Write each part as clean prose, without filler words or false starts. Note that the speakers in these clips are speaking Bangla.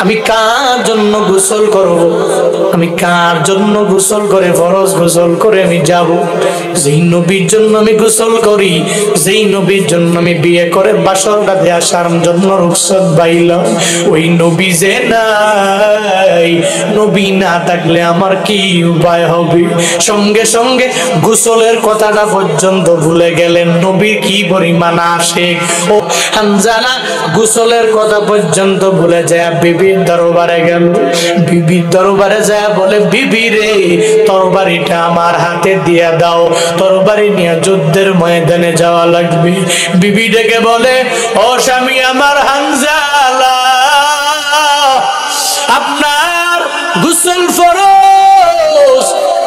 আমি কার জন্য গোসল করব, আমি কার জন্য গোসল করে ফরজ গোসল করে আমি যাব? যেই নবীর জন্য আমি গোসল করি, যেই নবীর জন্য আমি বিয়ে করে বাসর রাতে আসার জন্য রুখসত বাইলাম, ওই নবী যে নাই, নবী না থাকলে আমার কি উপায় হবে? সঙ্গে সঙ্গে গোসলের কথাটা পর্যন্ত ভুলে গেলেন। নবীর কি পরিমাণ আশিক ও হানজালা গোসলের কথা পর্যন্ত ভুলে যায় বিবির দরবারে গেল। বিবির দরবারে যায় বলে, বিবি রে, তরবারিটা আমার হাতে দিয়া দাও, তরবারি নিয়ে যুদ্ধের ময়দানে যাওয়া লাগবে। বিবি ডেকে বলে, ও স্বামী আমার হানজালা, আপনার গোসল ফরজ,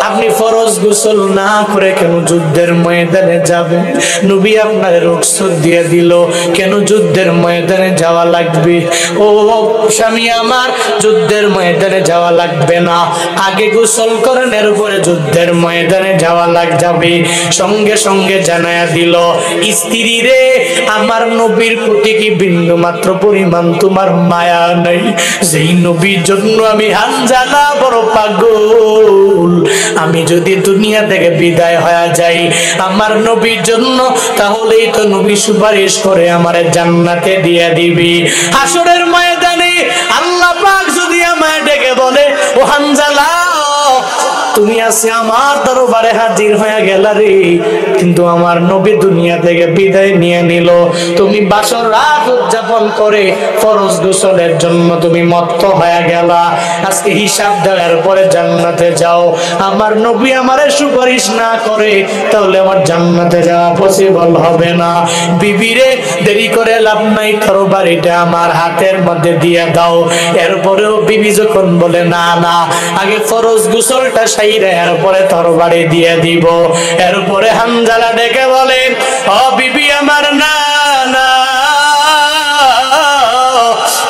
আপনি ফরজ গোসল না করে কেন যুদ্ধের ময়দানে যাবেন? নবী আপনার রুখসত দিয়ে দিল, কেন যুদ্ধের ময়দানে যাওয়া লাগবে? ও স্বামী আমার, যুদ্ধের ময়দানে যাওয়া লাগবে না, আগে গোসল করেন, এর উপরে যুদ্ধের ময়দানে যাওয়া যাবে। সঙ্গে সঙ্গে জানায়া দিল, স্ত্রী রে, আমার নবীর প্রতি কি বিন্দু মাত্র পরিমাণ তোমার মায়া নাই? যেই নবীর জন্য আমি হানজালা বড় পাগল, আমি যদি দুনিয়া থেকে বিদায় হয়ে যাই আমার নবীর জন্য, তাহলেই তো নবী সুপারিশ করে আমারে জান্নাতে দিয়ে দিবি। হাসরের ময়দানে আল্লাহ পাক যদি আমায় ডেকে বলে, ও হানজালা, তুমি আজকে আমার দরবারে হাজির হয়ে গেলা রে, কিন্তু আমার নবী দুনিয়া থেকে বিদায় নিয়ে নিল, তুমি বাসর রাত উদযাপন করে ফরজ গোসলের জন্য তুমি মত্ত হয়ে গেলা, আজকে হিসাব দেওয়ার পরে জান্নাতে যাও, আমার নবী আমারে সুপারিশ না করে তাহলে আমার জান্নাতে যাওয়া পসিবল হবে না। বিবিরে, দেরি করে লাভ নাই, তরবারিটা আমার হাতের মধ্যে দিয়ে দাও। এরপরেও বিবি যখন বলে, না না, আগে ফরজ গোসলটা সাইরা এরপরে তরবারি দিয়ে দিব। এরপরে হানজালা ডেকে বলে, ও বিবি আমার, না না,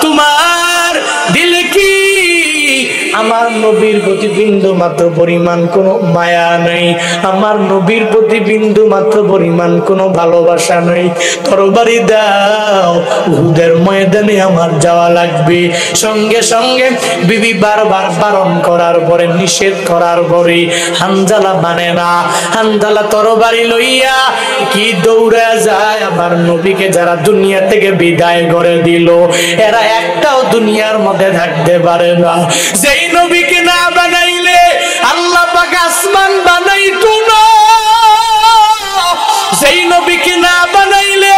তোমার দিলে কি আমার নবীর প্রতি বিন্দু মাত্র পরিমাণ কোনো মায়া নেই, আমার নবীর প্রতি বিন্দু মাত্র পরিমাণ কোনো ভালোবাসা নেই, তরবারি দাও, উহুদের ময়দানে আমার যাওয়া লাগবে। সঙ্গে সঙ্গে বিবি বারবার বারণ করার পরে, নিষেধ করার পরে হানজালা মানে না। হানজালা তরবারি লইয়া কি দৌড়ে যায় আমার নবীকে, যারা দুনিয়া থেকে বিদায় করে দিল, এরা একটাও দুনিয়ার মধ্যে থাকতে পারে না। যেই নবীকে না বানাইলে আল্লাহ পাক আসমান বানাইতো না, যেই নবীকে না বানাইলে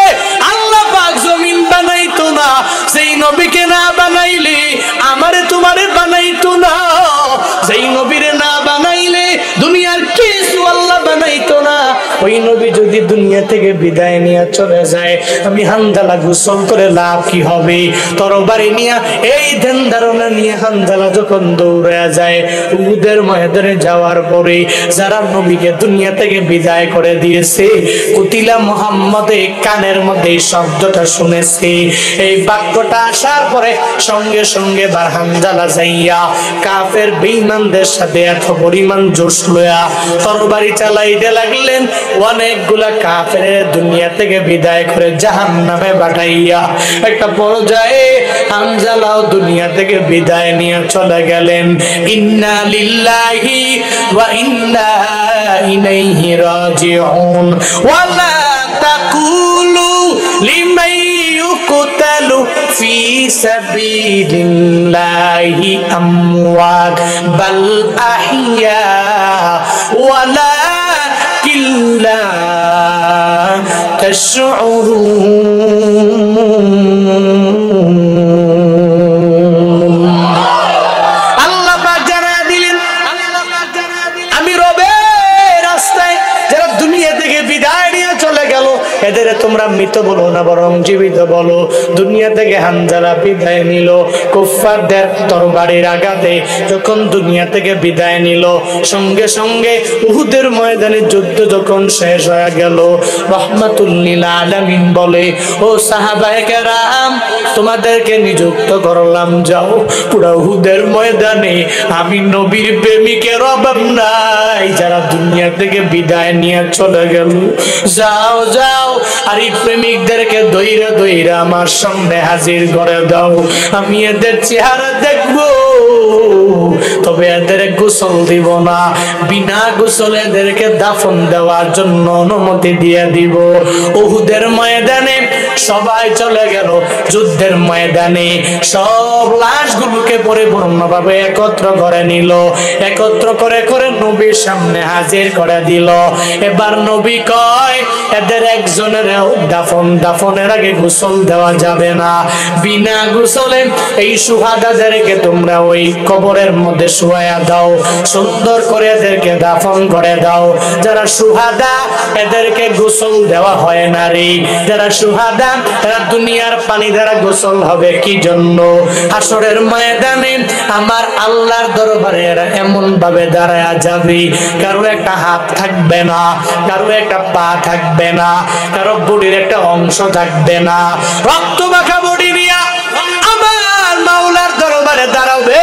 আল্লাহ পাক জমিন বানাইতো না, যেই নবীকে না বানাইলে আমারে তোমারে বানাইতো না, যেই নবীরে না বানাইলে দুনিয়ার কিছু আল্লাহ বানাইতো না। ওই নবী যদি দুনিয়া থেকে বিদায় নিয়ে চলে যায়, আমি হানজালা গোসল করে লাভ কি হবে? তরবারি নিয়ে, এই ধ্যান ধারণা নিয়ে হানজালা যখন দৌড়ে যায়, উহুদের ময়দানে যাওয়ার পরে যারা নবীকে দুনিয়া থেকে বিদায় করে দিয়েছে, কুতিলা মুহাম্মদে কানের মধ্যে এই শব্দটা শুনেছে। এই বাক্যটা আসার পরে সঙ্গে সঙ্গে বার হানজালা যাইয়া কাফের বেঈমানদের সাথে এত পরিমাণ জোশ লয়া তরবারি চালাইতে লাগলেন, অনেকগুলা কাফের দুনিয়া থেকে বিদায় করে জাহান্নামে পাঠাইয়া একটা পর্যায়ে হানজালাও দুনিয়া থেকে বিদায় নিয়ে চলে গেলেন। ইন্না লিল্লাহি ওয়া ইন্না ইলাইহি রাজিউন। ওয়ালা তাকুলু লিমান ইউকতালু ফি সাবিলিল্লাহি আমওয়াত বাল আহইয়া ওয়ালা কিল্লা তাশউরুন। আল্লাহ পাক জানায়া দিলেন, আমি রবের রাস্তায় যারা দুনিয়া থেকে বিদায় নিয়ে চলে গেল, এদের তোমরা মৃত বলো না, বরং জীবিত বলো। দুনিয়া থেকে হানজালা বিদায় নিল, কুফফারদের তরবারির আঘাতে যখন দুনিয়া থেকে বিদায় নিল, সঙ্গে সঙ্গে উহুদের ময়দানে যুদ্ধ যখন শেষ হয়ে গেল, রাহমাতুল লিল আলামিন বলে, ও সাহাবায়ে কেরাম, তোমাদেরকে নিযুক্ত করলাম, যাও পুরো উহুদের ময়দানে আমি নবীর প্রেমিকের অভাব নাই, যারা দুনিয়া থেকে বিদায় নিয়ে চলে গেল, যাও যাও আর এই প্রেমিকদের এদেরকে দইরা দইরা আমার সামনে হাজির করে দাও, আমি এদের চেহারা দেখবো, তবে এদের গোসল দিব না, বিনা গোসলে এদেরকে দাফন দেওয়ার জন্য অনুমতি দিয়ে দিব। উহুদের ময়দানে সবাই চলে গেল, যুদ্ধের ময়দানে সব লাশগুলোকে পরিপূর্ণভাবে একত্র করে নিল, একত্র করে করে নবীর সামনে হাজির করে দিল। এবার নবী কয় এদের একজনের দাফনের আগে গোসল দেওয়া যাবে না, বিনা গোসলে এই শুহাদাদেরকে তোমরা ওই কবরের মধ্যে শুয়ায়া দাও, সুন্দর করে এদেরকে দাফন করে দাও। যারা শুহাদা এদেরকে গোসল দেওয়া হয় না রে, যারা শুহাদা তারা দুনিয়ার পানি দ্বারা গোসল হবে কি জন্য? হাসরের ময়দানে আমার আল্লাহর দরবারে এরা এমন ভাবে দাঁড়ায়া যাবে, কারো একটা হাত থাকবে না, কারো একটা পা থাকবে না, কারো বডির একটা অংশ থাকবে না, রক্ত মাখা বডি নিয়া আমার মাওলার দরবারে দাঁড়াবে।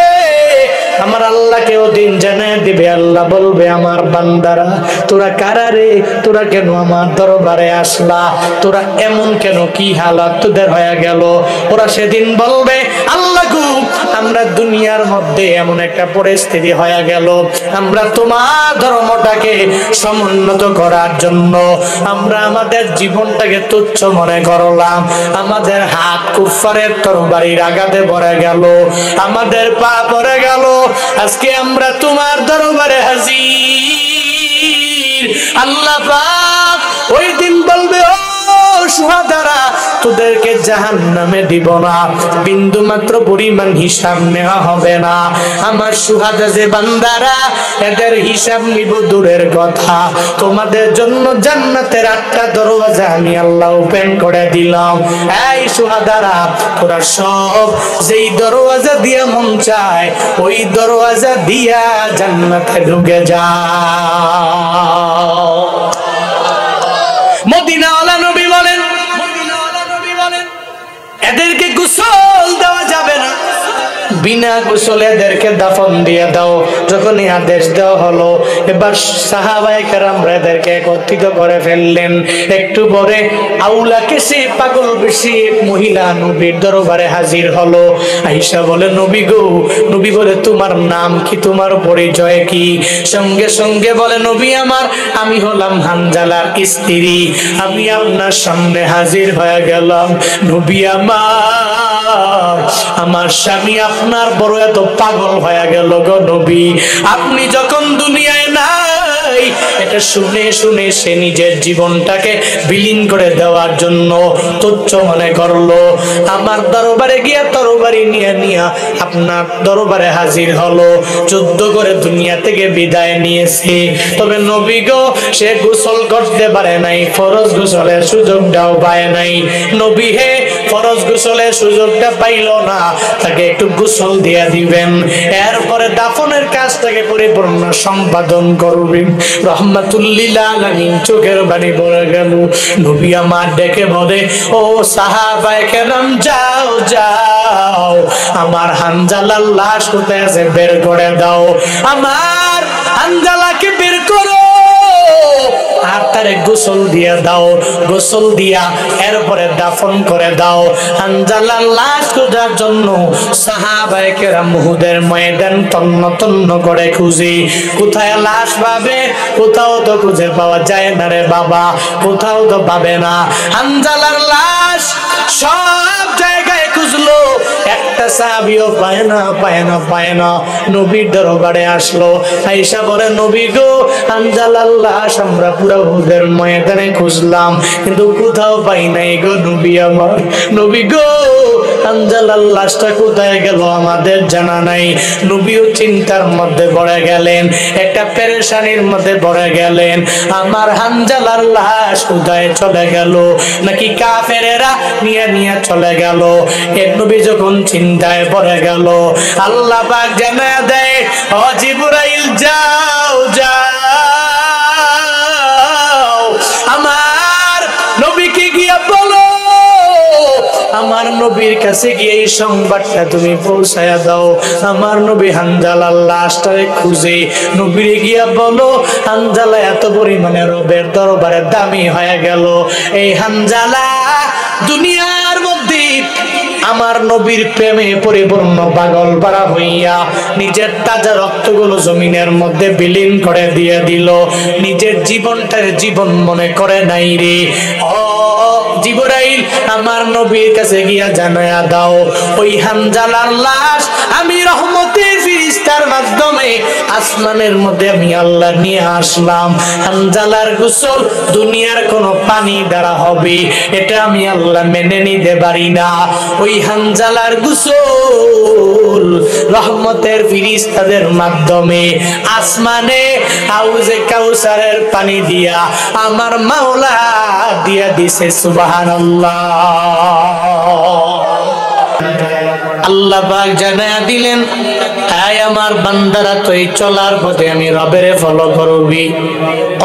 আমার আল্লাহকে ওদিন জানায় দিবে, আল্লাহ বলবে আমার বান্দারা তোরা কারা রে, তোরা কেন আমার দরবারে আসলা, তোরা এমন কেন, কি হালাত তোদের হয়ে গেল? ওরা সেদিন বলবে আল্লাহ গো আমরা দুনিয়ার মধ্যে এমন একটা পরিস্থিতি হয়ে গেল, আমরা তোমার ধর্মটাকে সমুন্নত করার জন্য আমরা আমাদের জীবনটাকে তুচ্ছ মনে করলাম, আমাদের হাত কুফারের তরবারির আঘাতে পড়ে গেল, আমাদের পা পড়ে গেল, আজকে আমরা তোমার দরবারে হাজির। আল্লাহ পাক ওই দিন বলবে ও শুহাদারা তোদেরকে জাহান্নামে দিব না, বিন্দু মাত্র পরিমাণ হিসাব নেওয়া হবে না। আমার শুহাদা যে বান্দারা এদের হিসাব নিব দূরের কথা, তোমাদের জন্য জান্নাতের 8টা দরওয়াজা আমি আল্লাহ ওপেন করে দিলাম। এই শুহাদারা তোরা সব যেই দরওয়াজা দিয়া মন চায় ওই দরওয়াজা দিয়া জান্নাতে ঢুকে যাও। মদিনাওয়ালা নবী বলেন এদেরকে গোসল দেওয়া যাবে না, বিনা গোসলে এদেরকে দাফন দিয়ে দাও। যখন এই আদেশ দেওয়া হলো এবার সাহাবায়ে কেরামরা এদেরকে একত্রিত করে ফেললেন। একটু পরে আউলাকে সে পাগল বেশি এক মহিলা নবীর দরবারে হাজির হলো। আয়েশা বলে নবী গো, নবী বলে তোমার নাম কি, তোমার পরিচয় কি? সঙ্গে সঙ্গে বলে নবী আমার, আমি হলাম হানজালার স্ত্রী, আমি আপনার সামনে হাজির হয়ে গেলাম। নবী আমার স্বামী আপনার বড় এত পাগল হয়ে গেল গো নবী, আপনি যখন দুনিয়ায় নাই এটা শুনে শুনে সে নিজের জীবনটাকে বিলীন করে দেওয়ার জন্য তুচ্ছ মনে করলো। আমার দরবারে গিয়া তরবারি নিয়ে আপনার দরবারে হাজির হলো, যুদ্ধ করে দুনিয়া থেকে বিদায় নিয়েছে। তবে নবী গো সে গোসল করতে পারে নাই, ফরজ গোসলের সুযোগটাও পায় নাই। নবী হে ফরজ গোসলের সুযোগটা পাইল না, তাকে একটু গোসল দিয়ে দিবেন, এরপরে দাফনের কাজটাকে পরিপূর্ণ সম্পাদন করবেন। রহমাতুল্লিল আলামিন চোখের পানি পড়ে গেল। নবী আমার ডেকে বলে ও সাহাবায়ে কেরাম যাও যাও, আমার হানজালার লাশ কোথায় আছে বের করে দাও, আমার হানজালাকে বের করো আর তারে গোসল দিয়ে দাও, গোসল দিয়া এরপরে দাফন করে দাও। হানজালার লাশ খোঁজার জন্য সাহাবায়ে কেরাম উহুদের ময়দান তন্ন তন্ন করে খুঁজে, কোথায় লাশ পাবে? কোথাও তো খুঁজে পাওয়া যায় না রে বাবা, কোথাও তো পাবে না। হানজালার লাশ সব জায়গায় খুঁজলো, একটা সাহাবীও পায় না পায় না পায় না। নবীর দরবারে আসলো। আয়েশা বলে নবী গো হানজালার লাশ আমরা পুরো উহুদের ময়দানে খুঁজলাম কিন্তু কোথাও পাই নাই গো নবী আমার। নবী গো হানজালার লাশটা কোথায় গেল আমাদের জানা নাই। নবীও চিন্তার মধ্যে পড়ে গেলেন, একটা পেরেশানির মধ্যে পড়ে গেলেন। আমার হানজালার লাশ কোথায় চলে গেল, নাকি কাফেরেরা নিয়ে নিয়ে চলে গেল? এর নবী যখন চিন্তায় পড়ে গেল, আল্লাহ পাক জানায়া দেয় ও জিবরাইল যাও যাও, আমার নবীকে গিয়ে বলো, আমার নবীর কাছে গিয়ে এই সংবাদটা তুমি পৌঁছায়া দাও। আমার নবী হানজালার লাশটারে খুঁজে নবীর গিয়া বলো হানজালা এত পরিমাণে রবের দরবারে দামি হয়ে গেল, এই হানজালা দুনিয়ার মধ্যে আমার নবীর প্রেমে পরিপূর্ণ পাগল পারা হইয়া নিজের তাজা রক্তগুলো জমিনের মধ্যে বিলীন করে দিয়ে দিল, নিজের জীবনটার জীবন মনে করে নাই রে। ও জিবরাইল, আমার নবীর কাছে গিয়া জানায়া দাও, ওই হানজালার লাশ আমি রহমতের ফেরেশতার মাধ্যমে আসমানের মধ্যে আমি আল্লাহ নিয়ে আসলাম। হানজালার গোসল দুনিয়ার কোন পানি দ্বারা হবে এটা আমি আল্লাহ মেনে নিতে পারি না। ওই হানজালার গোসল রহমতের ফেরেশতাদের মাধ্যমে আসমানে হাউজে কাউসারের পানি দিয়া আমার মাওলা দিয়া দিছে। সুবহানাল্লাহ। আল্লাহ পাক জানায়া দিলেন, আয় আমার বান্দারা তুই চলার পথে আমি রবেরে ফলো করবি।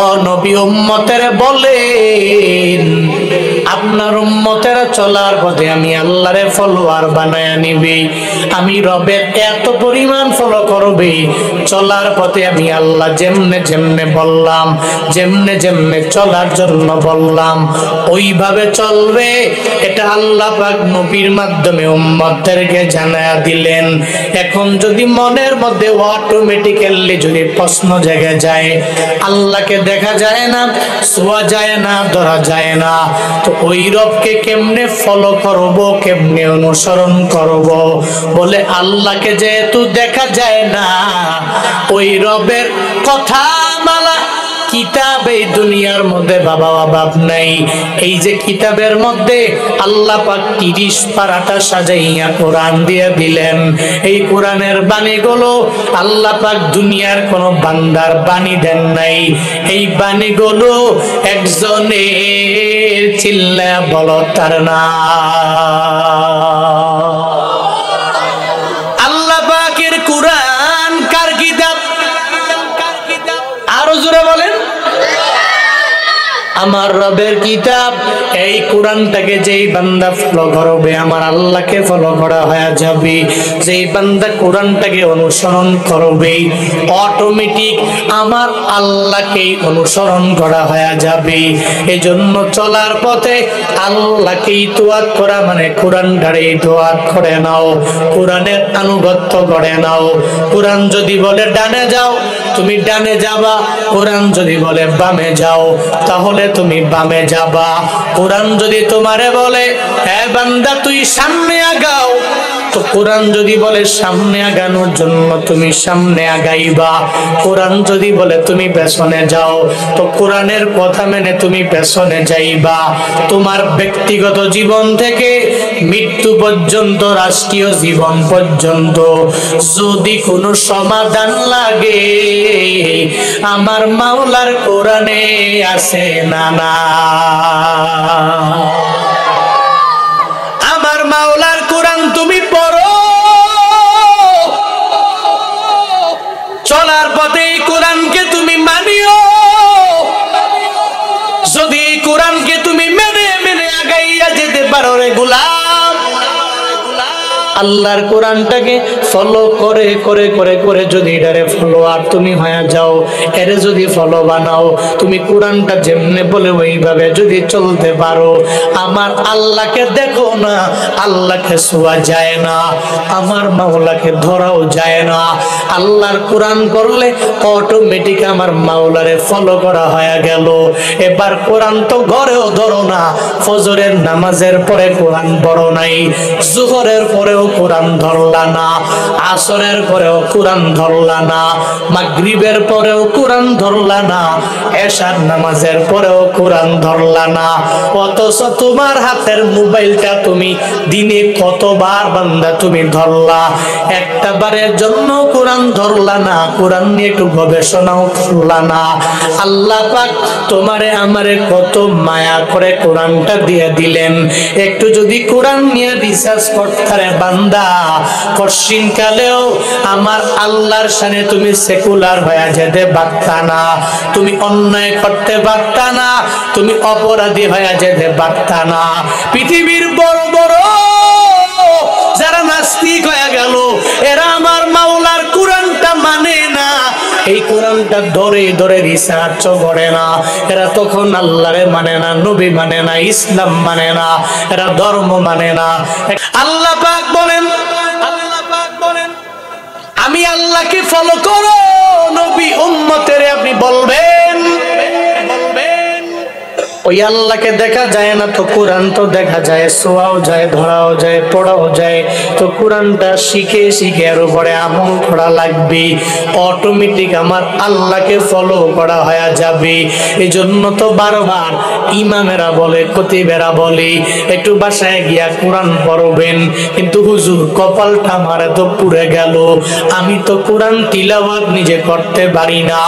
ও নবী উম্মতের বলেন, আপনার উম্মতেরা চলার পথে আমি আল্লাহরে ফলোয়ার বানায়া নিবি। আমি রবের এত পরিমাণ ফলো করবি, চলার পথে আমি আল্লাহ যেমনে যেমনে বললাম, যেমনে যেমনে চলার জন্য বললাম ওইভাবে চলবে। এটা আল্লাহ পাক নবীর মাধ্যমে উম্মতদেরকে জানায়া দিলেন। এখন যদি মনের মধ্যে অটোমেটিক্যালি যদি প্রশ্ন জেগে যায়, আল্লাহকে দেখা যায় না, ছোঁয়া যায় না, ধরা যায় না, তো ওই রবকে কেমনে ফলো করব, কেমনে অনুসরণ করব? বলে আল্লাহকে যেহেতু দেখা যায় না, ওই রবের কথা মালা কিতাব এই দুনিয়ার মধ্যে বাবা অভাব নাই। এই যে কিতাবের মধ্যে আল্লাহ পাক 30 পারাটা সাজাইয়া কোরআন দিয়ে দিলেন। এই কোরআনের বাণীগুলো আল্লাহ পাক দুনিয়ার কোন বান্দার বাণী দেন নাই। এই বাণীগুলো একজনের চিল্লা বলো তার না। আল্লাহ পাকের কোরআন কার কিতাব? আরো জোরে বলেন। আমার রবের কিতাব। এই কোরআনটাকে যেই বান্দা ফলো করবে আমার আল্লাহকে ফলো করা হয়ে যাবে। যেই বান্দা কোরআনটাকে অনুসরণ করবে অটোমেটিক আমার আল্লাহকেই অনুসরণ করা হয়ে যাবে। এজন্য চলার পথে আল্লাহকেই তোয়াত করা মানে কোরআনটারে তোয়াত করে নাও, কোরআনের আনুগত্য করে নাও। কোরআন যদি বলে ডানে যাও তুমি ডানে যাবা, কোরআন যদি বলে বামে যাও তাহলে তুমি বামে যাবা। কোরআন যদি তোমারে বলে হে বান্দা তুই সামনে আগাও, তো কোরআন যদি বলে সামনে আগানোর জন্য তুমি সামনে আগাইবা। কোরআন যদি বলে তুমি পেছনে যাও, তো কোরআনের কথা মেনে তুমি পেছনে যাইবা। তোমার ব্যক্তিগত জীবন থেকে মৃত্যু পর্যন্ত, রাষ্ট্রীয় জীবন পর্যন্ত যদি কোনো সমাধান লাগে আমার মাওলার কোরআনে আছে না না? আমার মাওলার কোরআন তুমি পড়ো, চলার পথে কোরআনকে তুমি মানিও। যদি কোরআনকে তুমি মেনে মেনে আগাইয়া যেতে পারো রে গোলাম, আল্লাহর কোরআনটাকে ফলো করে করে করে করে যদি এটারে ফলো আর তুমি হয়ে যাও, এরে যদি ফলো বানাও, তুমি কোরআনটা যেমনে বলে ওইভাবে যদি চলতে পারো, আমার আল্লাহকে দেখো না, আল্লাহকে ছোঁয়া যায় না, আমার মাওলাকে ধরাও যায় না। আল্লাহর কোরআন করলে অটোমেটিক আমার মাওলারে ফলো করা হয়ে গেল। এবার কোরআন তো ঘরেও ধরো না, ফজরের নামাজের পরে কোরআন পড়ো নাই, জোহরের পরেও কোরআন ধরলা না, আসরের পরেও কোরআন ধরলা না, মাগরিবের পরেও কোরআন ধরলা না, এশার নামাজের পরেও কোরআন ধরলা না। অথচ তোমার হাতের মোবাইলটা তুমি দিনে কতবার বান্দা তুমি ধরলা? একটা বারের জন্য কোরআন ধরলা না, কোরআন নিয়ে একটু গবেষণাও করলা না। আল্লাহ পাক তোমারে আমারে কত মায়া করে কোরআনটা দিয়ে দিলেন। একটু যদি কোরআন নিয়ে রিসার্চ করতে বান্দা, পশ্চিম কালেও আমার আল্লাহর সামনে তুমি সেকুলার হয়ে যেতে পারতা না, তুমি অন্যায় করতে পারতা না, তুমি অপরাধী হয়ে যেতে পারতা না। পৃথিবীর বড় বড় যারা নাস্তিক হয়ে গেল, এরা আমার মাওলার কোরআনটা মানে না, এই কোরআনটা ধরে ধরে রিসার্চ করে না, এরা তখন আল্লাহরে মানে না, নবী মানে না, ইসলাম মানে না, এরা ধর্ম মানে না। আল্লাহ পাক বলেন, আমি আল্লাহকে ফলো করো, নবী উম্মতের আপনি বলবেন, ওই আল্লাহকে দেখা যায় না তো কোরআন তো দেখা যায়, ছোঁয়াও যায়, ধরাও যায়, পড়াও যায়। তো কোরআনটা শিখে শিখে এর উপরে আমল করা লাগবে, অটোমেটিক আমার আল্লাহকে ফলো করা হয়ে যাবে। এই জন্য তো বারবার ইমামেরা বলে, খতিবেরা বলে একটু বাসায় গিয়া কোরআন পড়বেন, কিন্তু হুজুর কপালটা আমার তো পুড়ে গেল, আমি তো কোরআন তিলাওয়াত নিজে করতে পারি না।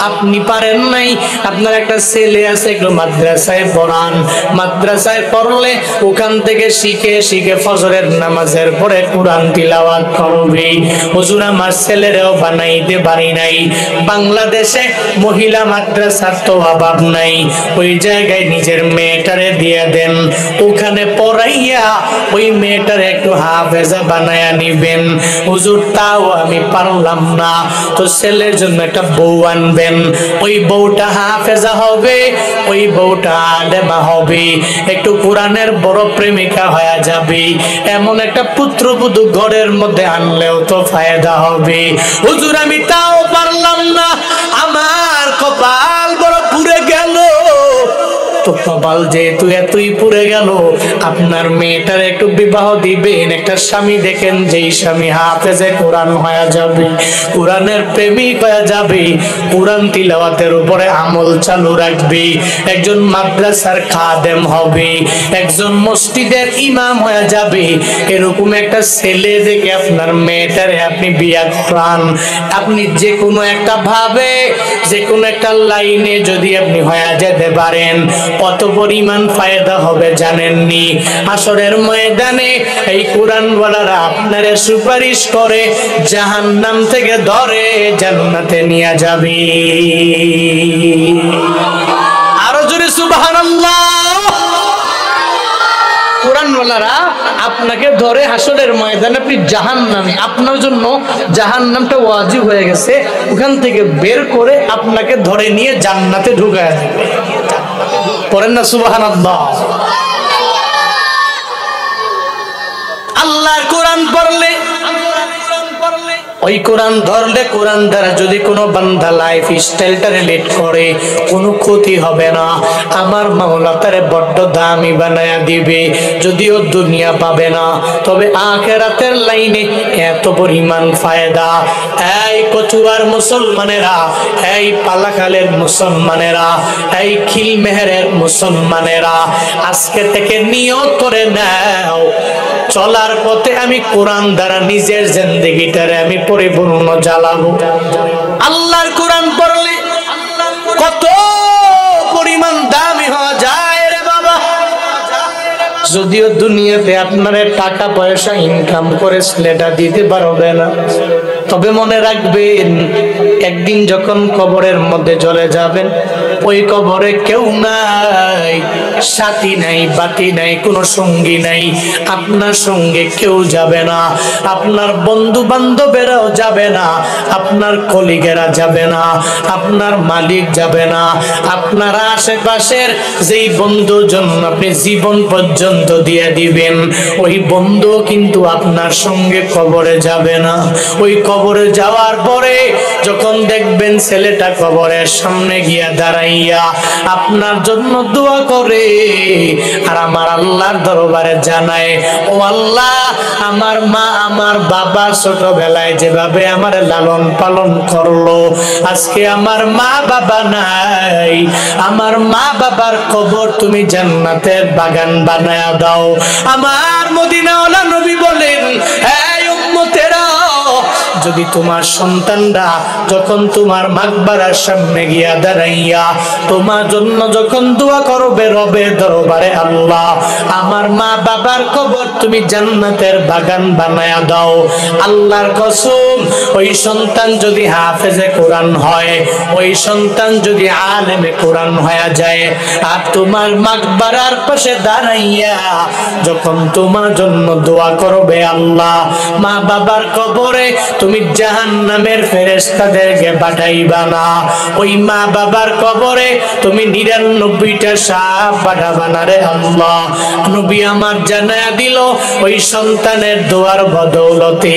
আপনি পারেন নাই, আপনার একটা ছেলে আছে, একটু মাদ্রাসায় পড়ান, মাদ্রাসায় পড়লে ওখান থেকে শিখে শিখে ফজরের নামাজের পরে কোরআন তিলাওয়াত করবে। হুজুর আমার ছেলেরাও বানাইতে পারি নাই, বাংলাদেশে মহিলা মাদ্রাসার তো অভাব নাই, ওই জায়গায় নিজের মেয়েটারে দিয়ে দেন, ওখানে পড়াইয়া ওই মেয়েটারে একটু হাফেজা বানায়া নিবেন। হুজুর তাও আমি পারলাম না, তো ছেলের জন্য একটা বউ আনবেন, ওই বউটা হাফেজা হবে, ওই বউটা আলেমা হবে, একটু কোরআনের বড় প্রেমিকা হয়ে যাবে। এমন একটা পুত্রবধূ ঘরের মধ্যে আনলেও তো ফায়দা হবে। হুজুর আমি তাও পারলাম না, আমার কপাল বড় পুড়ে গেল। তো কপাল যেহেতু এতই পুড়ে গেল, আপনার মেয়েটার একটু বিবাহ দিবেন, একটা স্বামী দেখেন যেই স্বামী হাফেজে কোরআন হয়ে যাবে, কোরআনের প্রেমিক হয়ে যাবে, কোরআন তিলাওয়াতের উপরে আমল চালু রাখবে, একজন মাদ্রাসার খাদেম হবে, একজন মসজিদের ইমাম হয়ে যাবে। এরকম একটা ছেলে দেখে আপনার মেয়েটারে আপনি বিয়ে করান। আপনি যে কোনো একটা ভাবে, যে কোনো একটা লাইনে যদি আপনি হয়ে যেতে পারেন, কত পরিমাণ ফায়দা হবে জানেননি? হাসরের ময়দানে এই কোরআনওয়ালারা আপনারে সুপারিশ করে জাহান্নাম থেকে ধরে জান্নাতে নিয়ে যাবে। আরো জোরে সুবহানাল্লাহ। কোরআনওয়ালারা আপনাকে ধরে হাসরের ময়দানে, আপনি জাহান্নামে, আপনার জন্য জাহান্নামটা ওয়াজিব হয়ে গেছে, ওখান থেকে বের করে আপনাকে ধরে নিয়ে জান্নাতে ঢুকায় দেবে। পড়েন না সুবহানাল্লাহ। আল্লাহর কোরআন পড়লে, ওই কোরআন ধরলে, কোরআন দ্বারা যদি কোনো বান্দা লাইফ স্টাইলটা রিলেট করে, কোনো ক্ষতি হবে না। আমার মাওলা তারে বড্ড দামি বানায়া দিবে, যদিও দুনিয়া পাবে না, তবে আখিরাতের লাইনে এত পরিমাণ ফায়দা। এই কচুয়ার মুসলমানেরা, এই পালাখালের মুসলমানেরা, এই খিলমেহেরের মুসলমানেরা, আজকে থেকে নিয়ত করে নাও, চলার পথে আমি কোরআন দ্বারা নিজের জিন্দেগিটারে আমি পরিপূর্ণ জ্বালাবো। আল্লাহর কোরআন পড়লে কত পরিমাণ দামি হওয়া যায় রে বাবা। যদিও দুনিয়াতে আপনার টাকা পয়সা ইনকাম করে ছেলেটা দিতে পারবে না, তবে মনে রাখবেন একদিন যখন কবরের মধ্যে চলে যাবেন, ওই কবরে কেউ নাই, সাথী নাই, বাতি নাই, কোনো সঙ্গী নাই, আপনার সঙ্গে কেউ যাবে না, আপনার বন্ধু বান্ধবেরাও যাবে না, আপনার কলিগেরা যাবে না, আপনার মালিক যাবে না, আপনার আশেপাশের যেই বন্ধুর জন্য আপনি জীবন পর্যন্ত দিয়ে দিবেন, ওই বন্ধু কিন্তু আপনার সঙ্গে কবরে যাবে না। ওই কবরে যাওয়ার পরে যখন দেখবেন ছেলেটা কবরের সামনে গিয়া দাঁড়াইয়া আপনার জন্য দোয়া করে, আর আমার আল্লাহর দরবারে জানায়, ও আল্লাহ, আমার মা আমার বাবা ছোটবেলায় যেভাবে আমার লালন পালন করলো, আজকে আমার মা বাবা নাই, আমার মা বাবার কবর তুমি জান্নাতের বাগান বানায়া দাও। আমার মদিনাওয়ালা নবী বলেন, এই উম্মতেরা, যদি তোমার সন্তানরা যখন তোমার মাকবারার সামনে গিয়া দাঁড়াইয়া তোমার জন্য যখন দোয়া করবে রবের দরবারে, আল্লাহ আমার মা বাবার কবর তুমি জান্নাতের বাগান বানায়া দাও, আল্লাহর কসম ওই সন্তান যদি হাফেজে কোরআন হয়, ওই সন্তান যদি আলেমে কোরআন হয়ে যায়, আর তোমার মাকবারার পাশে দাঁড়াইয়া যখন তোমার জন্য দোয়া করবে, আল্লাহ মা বাবার কবরে তুমি তুমি জাহান্নামের ফেরেশতাদেরকে পাঠাইবা না। ওই মা বাবার কবরে তুমি 99টা সাপ পাঠাবা না রে আল্লাহ। নবী আমার জানায়া দিল ওই সন্তানের দোয়ার বদৌলতে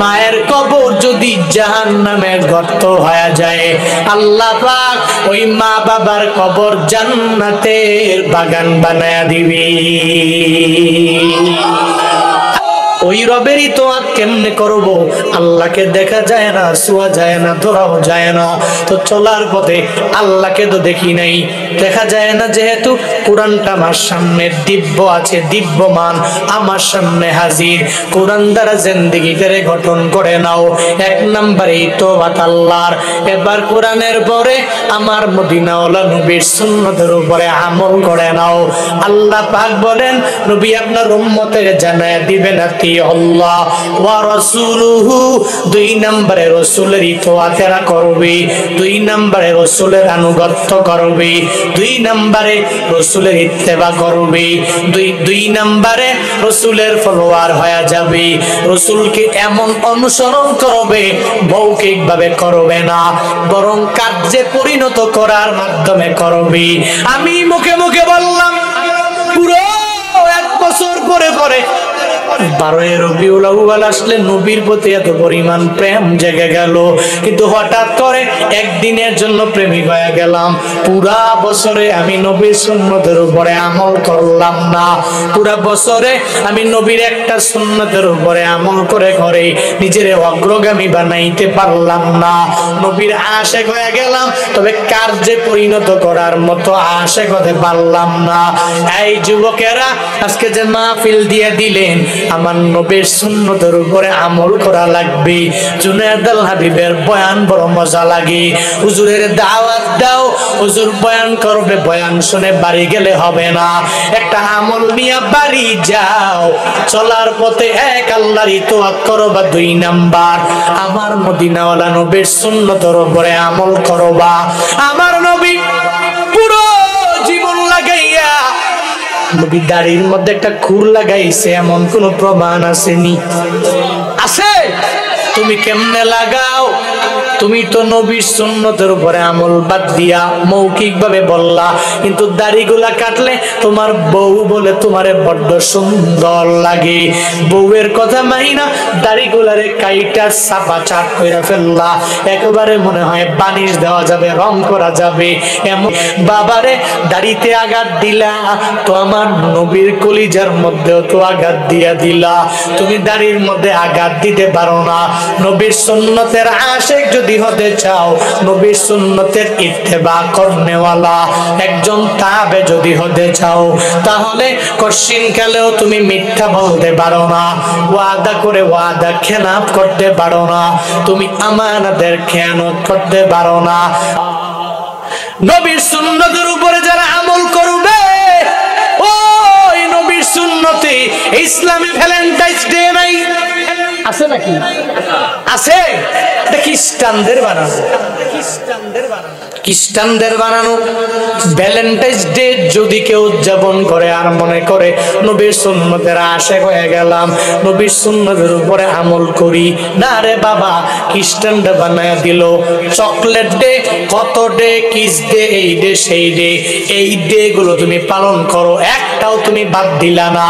মায়ের কবর যদি জাহান্নামের গর্ত হয়ে যায়, আল্লাহ পাক ওই মা বাবার কবর জান্নাতের বাগান বানায়া দিবে। ওই রবেরই তো আর কেমনে করব? আল্লাহকে দেখা যায় না, ছোঁয়া যায় না, ধরাও যায় না। তো চলার পথে আল্লাহকে তো দেখি নাই, দেখা যায় না, যেহেতু কোরআনটা আমার সামনে দিব্য আছে, দিব্যমান আমার সামনে হাজির। কোরআন দ্বারা জিন্দেগিটারে গঠন করে নাও। 1 নম্বরেই তওবাত আল্লাহর। এবার কোরআনের পরে আমার মদিনাওয়ালা নবীর সুন্নতের উপরে আমল করে নাও। আল্লাহ পাক বলেন, নবী আপনার উম্মতের জানায়া দিবেন আল্লাহ ওয়া রাসূলুহু। 2 নম্বরে রাসূলের ইতাআত করবে, 2 নম্বরে রাসূলের আনুগত্য করবে, 2 নম্বরে রাসূলের ইত্তেবা করবে, 2 নম্বরে রাসূলের ফলোয়ার হয়ে যাবে। রাসূলকে এমন অনুসরণ করবে, মৌখিকভাবে করবে না, বরং কার্যে পরিণত করার মাধ্যমে করবে। আমি মুখে মুখে বললাম, পুরো 1 বছর পরে 12 রবিউল আউয়াল আসলে নবীর প্রতি এত পরিমাণ প্রেম জেগে গেল, কিন্তু হঠাৎ করে একদিনের জন্য প্রেমিক হয়ে গেলাম। পুরা বছরে আমি নবীর সুন্নতের উপরে আমল করলাম না। পুরা বছরে আমি নবীর একটা সুন্নতের উপরে আমল করে করে নিজের অগ্রগামী বানাইতে পারলাম না। নবীর আশিক হয়ে গেলাম, তবে কার্যে পরিণত করার মতো আশিক হতে পারলাম না। এই যুবকেরা, আজকে যে মাহফিল দিয়ে দিলেন, আমার নবীর সুন্নতের উপরে আমল করা লাগবে। জুনায়েদ আল হাবিবের বয়ান বড় মজা লাগে। হুজুরের দাওয়াত দাও, হুজুর বয়ান করবে, বয়ান শুনে বাড়ি গেলে হবে না, একটা আমল নিয়ে বাড়ি যাও। চলার পথে এক আল্লাহর ইতাআত করবা, 2 নাম্বার আমার মদিনাওয়ালা নবীর সুন্নতের উপরে আমল করবা। আমার নবী পুরো জীবন লাগাইয়া নবী দাড়ির মধ্যে একটা খুর লাগাইছে, এমন কোন প্রমাণ আসেনি? আছে? তুমি কেমনে লাগাও? তুমি তো নবীর সুন্নতের উপরে আমল বাদ দিয়া মৌখিক ভাবে বললা, কিন্তু দাড়িগুলা কাটলে তোমার বউ বলে তোমারে বড্ড সুন্দর লাগে। বউয়ের কথা মাইনা দাড়িগুলারে কাইটা চাপা চাট কইরা ফেললা, একেবারে মনে হয় বানিশ দেওয়া যাবে, রং করা যাবে এমন। বাবারে দাড়িতে আঘাত দিলা, তো আমার নবীর কলিজার মধ্যেও তো আঘাত দিয়া দিলা। তুমি দাড়ির মধ্যে আঘাত দিতে পারো না। নবীর সুন্নতের আশিক যদি হতে চাও, নবীর সুন্নতের ইত্তেবা করনেওয়ালা একজন তাবে যদি হতে চাও, তাহলে কশিন কালেও তুমি মিথ্যা বলতে পারো না, ওয়াদা করে ওয়াদা খেলাফ করতে পারো না, তুমি আমানতের খেয়ানত করতে পারো না। নবীর সুন্নতের উপরে যারা আমল করবে, ওই নবীর সুন্নতে ইসলামে ভ্যালেন্টাইন্স ডে নাই, আছে নাকি? আছে। খ্রিস্টানদের বানানো, খ্রিস্টানদের বানানো ভ্যালেন্টাইন্স ডে যদি কেউ উদযাপন করে আর মনে করে নবীর সুন্নতের আশিক হয়ে গেলাম, নবীর সুন্নতের উপরে আমল করি, না রে বাবা, খ্রিস্টানরা বানায় দিল চকলেট ডে, কত ডে, কিস ডে, এই ডে সেই ডে। এই ডে গুলো তুমি পালন করো, একটাও তুমি বাদ দিলা না।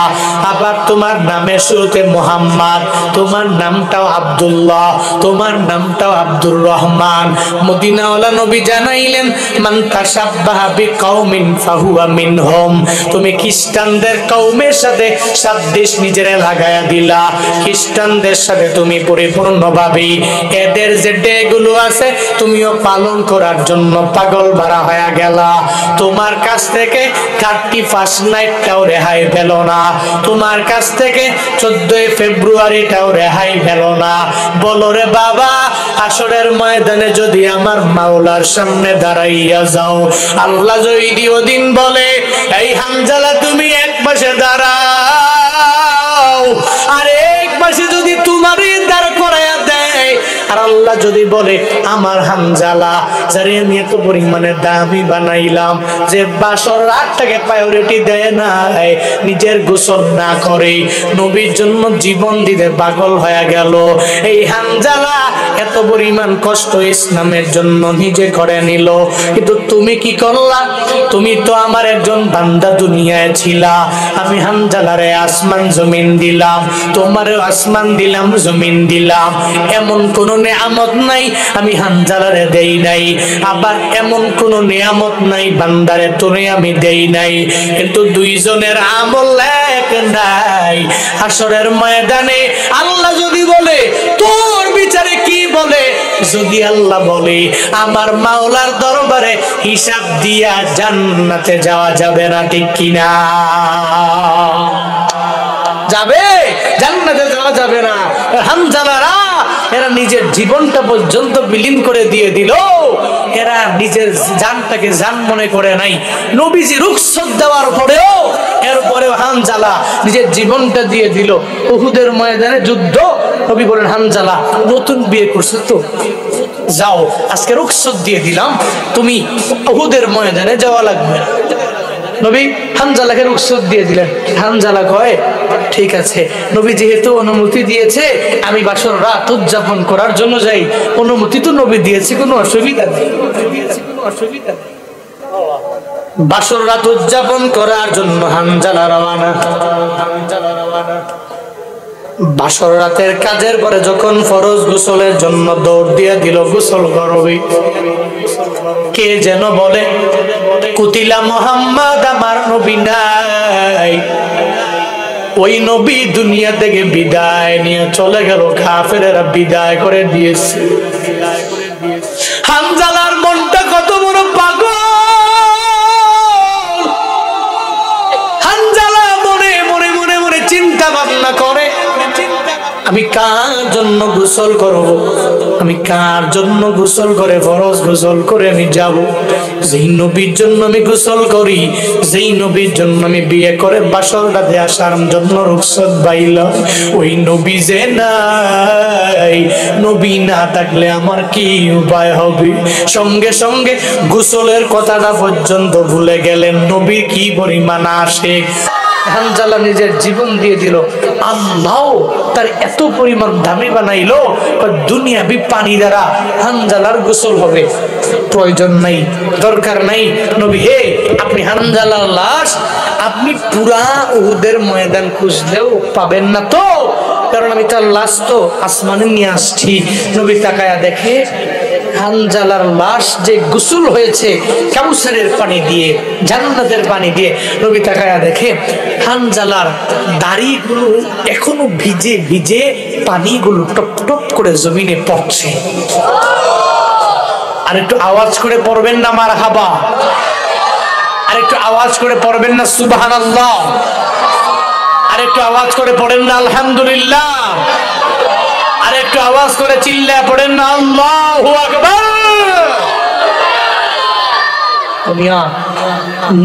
আবার তোমার নামের শুরুতে মুহাম্মদ, তোমার নামটাও আব্দুল্লাহ, তোমার নামটাও আব্দুর রহমান। মদিনাওয়ালা নবী জানাইলেন, মান তাশাব্বাহা বিকাউমিন ফাহুয়া মিনহুম। তুমি খ্রিস্টানদের কওমের সাথে সাদৃশ নিজেরে লাগায়া দিলা, খ্রিস্টানদের সাথে তুমি পরিপূর্ণভাবে এদের যে ডে গুলো আছে তুমিও পালন করার জন্য পাগল ভরা হয়ে গেলা। তোমার কাছ থেকে 31 নাইটটাও রেহাই পেল না, তোমার কাছ থেকে 14 ফেব্রুয়ারিটাও রেহাই পেল না। বলো রে বাবা, হাসরের ময়দানে যদি আমার মাওলার সামনে দাঁড়াইয়া যাও, আল্লাহ যদি ওদিন বলে, এই হানজালা তুমি এক পাশে দাঁড়াও, আর এক পাশে যদি তোমারই দাঁড় করাইয়া দেয়, আর আল্লাহ যদি বলে আমার হানজালা যারে আমি এত পরিমাণে দামি বানাইলাম যে বাসর রাতটাকে প্রায়োরিটি দেয় না, নিজের গোসল না করে নবীর জন্য জীবন দিতে পাগল হয়ে গেল, এই হানজালা এত পরিমাণ কষ্ট ইসলামের জন্য নিজে করে নিল। কিন্তু তুমি কি করলা? তুমি তো আমার একজন বান্দা দুনিয়ায় ছিলা, আমি হানজালারে আসমান জমিন দিলাম, তোমারও আসমান দিলাম জমিন দিলাম, এমন কোন নিয়ামত নাই আমি হানজালারে দেই নাই, আবার এমন কোন নিয়ামত নাই বান্দারে তোরে আমি দেই নাই। কিন্তু দুইজনের আমল এক নাই। হাসরের ময়দানে আল্লাহ যদি বলে তোর বিচারে কি বলে? যদি আল্লাহ বলে আমার মাওলার দরবারে হিসাব দিয়া জান্নাতে যাওয়া যাবে না, ঠিক কিনা? যাবে? জান্নাতে যাওয়া যাবে না। হানজালারা এরা নিজের জীবনটা পর্যন্ত বিলীন করে দিয়ে দিল, এরা নিজের জানটাকে জান মনে করে নাই। নবীজি রুখসত দেওয়ার পরেও এরপরেও হানজালা নিজের জীবনটা দিয়ে দিল। উহুদের ময়দানে যুদ্ধ, নবী বলেন হানজালা নতুন বিয়ে করছো তো, যাও আজকে রুখসত দিয়ে দিলাম, তুমি উহুদের ময়দানে যাওয়া লাগবে। নবী হানজালাকে রুখসত দিয়ে দিলেন। হানজালা কয় ঠিক আছে, নবী যেহেতু অনুমতি দিয়েছে আমি বাসর রাত উদযাপন করার জন্য যাই, অনুমতি তো নবী দিয়েছে, কোনো অসুবিধা নেই। বাসর রাত উদযাপন করার জন্য হানজালা রওনা। বাসর রাতের কাজের পরে যখন ফরজ গোসলের জন্য দৌড় দিয়ে দিল, গোসল করবে, কে যেন বলে কুতিলা মুহাম্মদ, আমার নবী নাই। ওই নবী দুনিয়া থেকে বিদায় নিয়ে চলে গেল, কাফেরেরা বিদায় করে দিয়েছে। হানজালার মনটা কত বড় পাগল! হানজালা মনে মনে মনে মনে চিন্তা ভাবনা করে আমি কার জন্য গোসল করব, আমি কার জন্য গোসল করে ফরজ গোসল করে আমি যাব? যেই নবীর জন্য আমি গোসল করি, যেই নবীর জন্য আমি বিয়ে করে বাসর রাতে আসার জন্য রুখসত পাইলাম, ওই নবী যে নাই, নবী না থাকলে আমার কি উপায় হবে? সঙ্গে সঙ্গে গোসলের কথাটা পর্যন্ত ভুলে গেলেন, নবীর কি পরিমাণ আসে। হানজালা নিজের জীবন দিয়ে দিল, আল্লাহ তার এত পরিমাণ দামি বানাইলো, দুনিয়াবি পানি দ্বারা হানজালার গোসল হবে, প্রয়োজন নাই, দরকার নাই। নবী হে, আপনি হানজালার লাশ আপনি পুরা উহুদের ময়দান খুঁজলেও পাবেন না তো, কারণ আমি তার লাশ তো আসমানে নিয়ে আসছি। নবী তাকায়া দেখে হানজালার লাশ যে গোসল হয়েছে কাউসারের পানি দিয়ে, জান্নাতের পানি দিয়ে। নবী তাকায়া দেখে হানজালার দাড়িগুলো এখনো ভিজে ভিজে পানিগুলো টপ টপ করে জমিনে পড়ছে। আর একটু আওয়াজ করে পড়বেন না মারহাবা, আর একটু আওয়াজ করে পড়বেন না সুবহানাল্লাহ, আর একটু আওয়াজ করে পড়েন না আলহামদুলিল্লাহ, আর একটু আওয়াজ করে চিল্লায় পড়েন না আল্লাহু আকবার।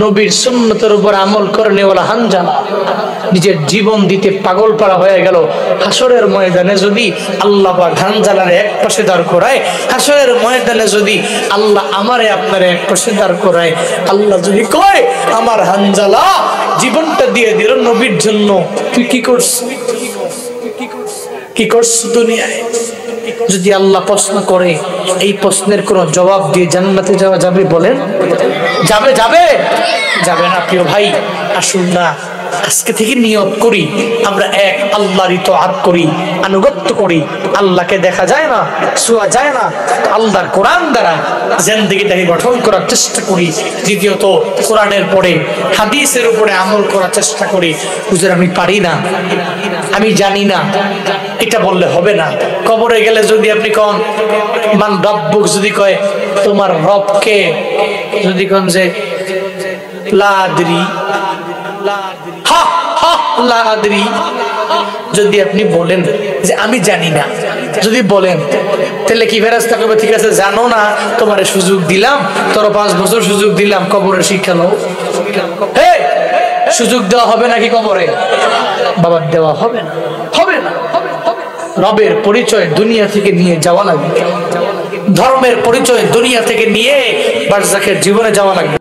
নবীর সুন্নতের উপর আমল করে নেওয়ালা হানজালা নিজের জীবন দিতে পাগল পাড়া হয়ে গেল। হাসরের ময়দানে যদি আল্লাহ পাক হানজালার এক পাশে দাঁড় করায়, হাসরের ময়দানে যদি আল্লাহ আমারে আপনারে এক পাশে দাঁড় করায়, আল্লাহ যদি কয় আমার হানজালা জীবনটা দিয়ে দিল নবীর জন্য, তুই কি করছিস, কি করছিস দুনিয়ায়? যদি আল্লাহ প্রশ্ন করে, এই প্রশ্নের কোন জবাব দিয়ে জান্নাতে যাওয়া যাবে? বলেন যাবে? যাবে যাবে না। প্রিয় ভাই, আসুন না আজকে থেকে নিয়ত করি আমরা এক আল্লাহর ইতাআত করি, আনুগত্য করি। আল্লাহকে দেখা যায় না, ছোঁয়া যায় না, আল্লাহর কোরআন দ্বারা জিন্দেগিটাকে গঠন করার চেষ্টা করি। দ্বিতীয়ত কোরআনের পরে হাদিসের উপরে আমল করার চেষ্টা করি। হুজুর আমি পারি না, আমি জানি না, এটা বললে হবে না। কবরে গেলে যদি আপনি কন মান রব্বুক, যদি কয় তোমার রবকে, যদি কন যে লা আদরি, যদি আপনি বলেন যে আমি জানি না, যদি বলেন তাহলে কি ফেরেশতা কবে ঠিক আছে জানো না, তোমার সুযোগ দিলাম, তোর 5 বছর সুযোগ দিলাম, কবরের শিক্ষা নাও। সুযোগ দেওয়া হবে নাকি কবরে? বাবা দেওয়া হবে না, হবে না। রবের পরিচয় দুনিয়া থেকে নিয়ে যাওয়া লাগবে, ধর্মের পরিচয় দুনিয়া থেকে নিয়ে বারজাখের জীবনে যাওয়া লাগবে।